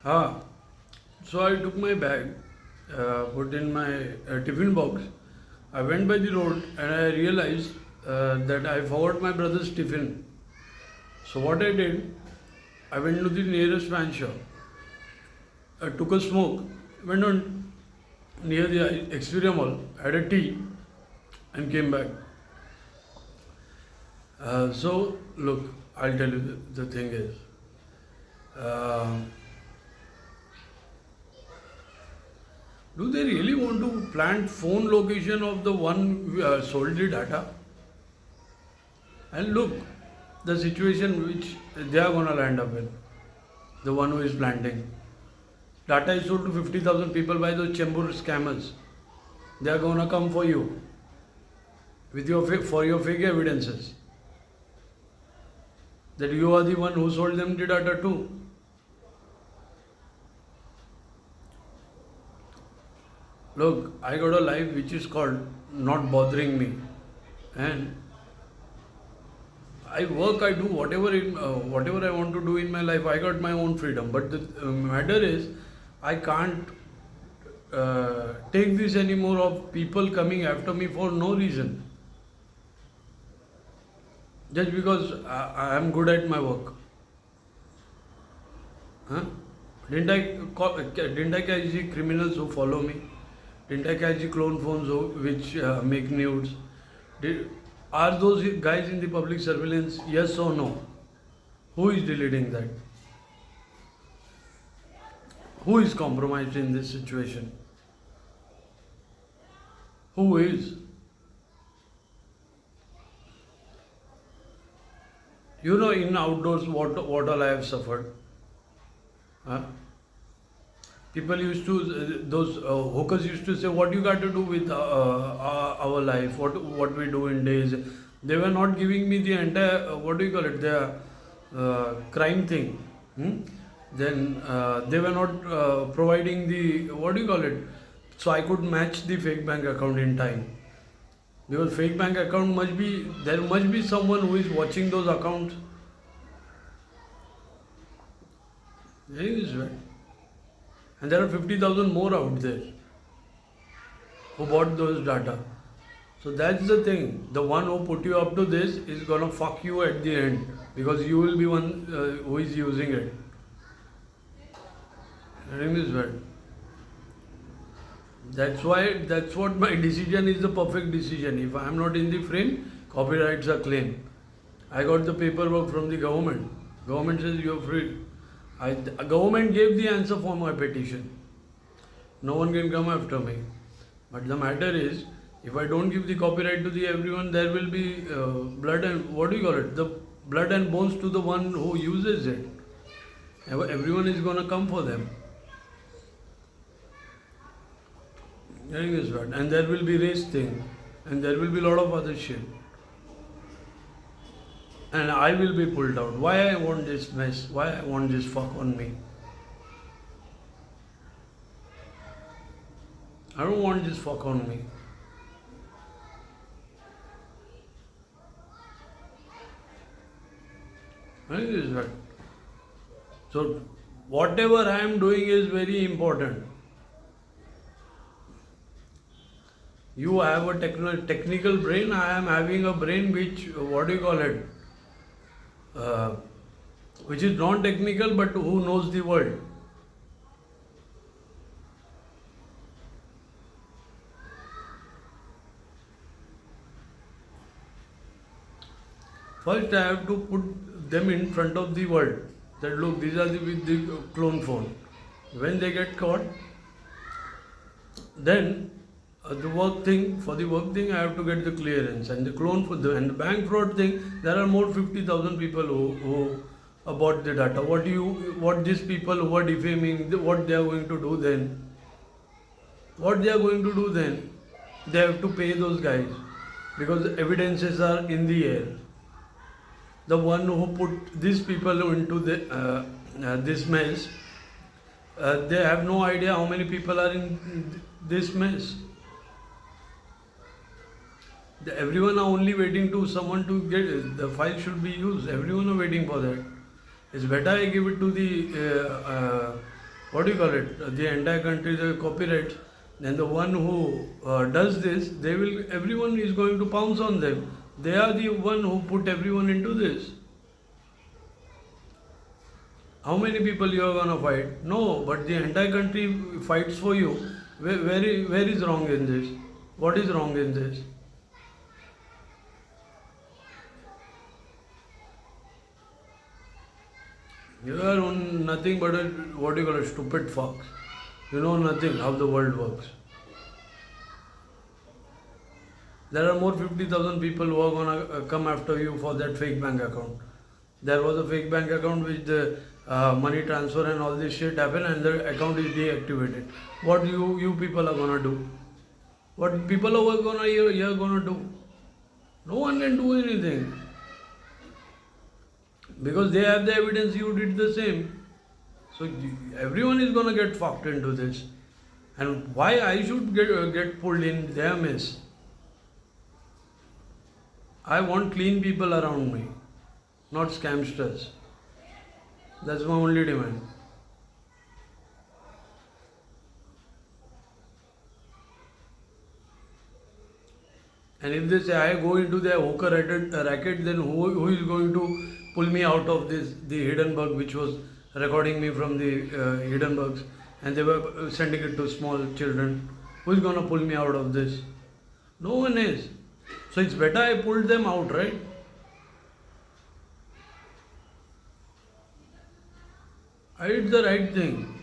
Ah, so I took my bag, put in my tiffin box. I went by the road and I realized that I forgot my brother's tiffin. So what I did, I went to the nearest fan shop. I took a smoke, went on near the Xperia Mall, had a tea, and came back. So look, I'll tell you the thing is. Uh, Do they really want to plant phone location of the one who sold the data? And look, the situation which they are gonna land up in, the one who is planting. Data is sold to 50,000 people by those Chembur scammers. They are gonna come for you with your for your fake evidences that you are the one who sold them the data too. Look, I got a life which is called not bothering me, and I work, I do whatever I want to do in my life. I got my own freedom. But the matter is, I can't take this anymore of people coming after me for no reason. Just because I am good at my work. Huh? Didn't I catch the criminals who follow me? Didn't I catch the clone phones which make nudes? Did, are those guys in the public surveillance? Yes or no? Who is deleting that? Who is compromised in this situation? Who is? You know, in outdoors, what all I have suffered. Huh? People used to, those hookers used to say, what you got to do with our life, what we do in days. They were not giving me the entire, what do you call it, the crime thing. Hmm? Then they were not providing the, what do you call it, so I could match the fake bank account in time. Because fake bank account must be, there must be someone who is watching those accounts. There is right. And there are 50,000 more out there who bought those data. So that's the thing. The one who put you up to this is gonna fuck you at the end because you will be one who is using it. Getting this right? That's why, that's what my decision is the perfect decision. If I am not in the frame, copyrights are claimed. I got the paperwork from the government. Government says you are free. Government gave the answer for my petition. No one can come after me. But the matter is, if I don't give the copyright to the everyone, there will be blood and what do you call it? The blood and bones to the one who uses it. Everyone is gonna come for them. Getting this right? And there will be race thing, and there will be a lot of other shit. And I will be pulled out. Why I want this mess? Why I want this fuck on me? I don't want this fuck on me. I think this is right. So whatever I am doing is very important. You have a technical brain. I am having a brain which, what do you call it? Which is non-technical but who knows the world. First I have to put them in front of the world that look, these are the clone phone. When they get caught, then the work thing, for the work thing I have to get the clearance, and the clone for and the bank fraud thing, there are more 50,000 people who bought the data. What these people who are defaming, what they are going to do then? What they are going to do then? They have to pay those guys because evidences are in the air. The one who put these people into this mess, they have no idea how many people are in this mess. Everyone are only waiting to someone to get it. The file should be used. Everyone are waiting for that. It's better I give it to the what do you call it? The entire country, the copyrights. Then the one who does this, everyone is going to pounce on them. They are the one who put everyone into this. How many people you are gonna fight? No, but the entire country fights for you. Where is wrong in this? What is wrong in this? You are on nothing but a what do you call a stupid fox. You know nothing how the world works. There are more 50,000 people who are gonna come after you for that fake bank account. There was a fake bank account which the money transfer and all this shit happened and the account is deactivated. What you people are gonna do? What people are gonna you're gonna do? No one can do anything because they have the evidence you did the same. So everyone is gonna get fucked into this. And why I should get pulled in their mess? I want clean people around me, not scamsters. That's my only demand. And if they say I go into their hooker racket, then who is going to pull me out of this? The Hindenburg, which was recording me from the Hindenburgs, and they were sending it to small children. Who is going to pull me out of this? No one is. So it's better I pulled them out, right? I did the right thing.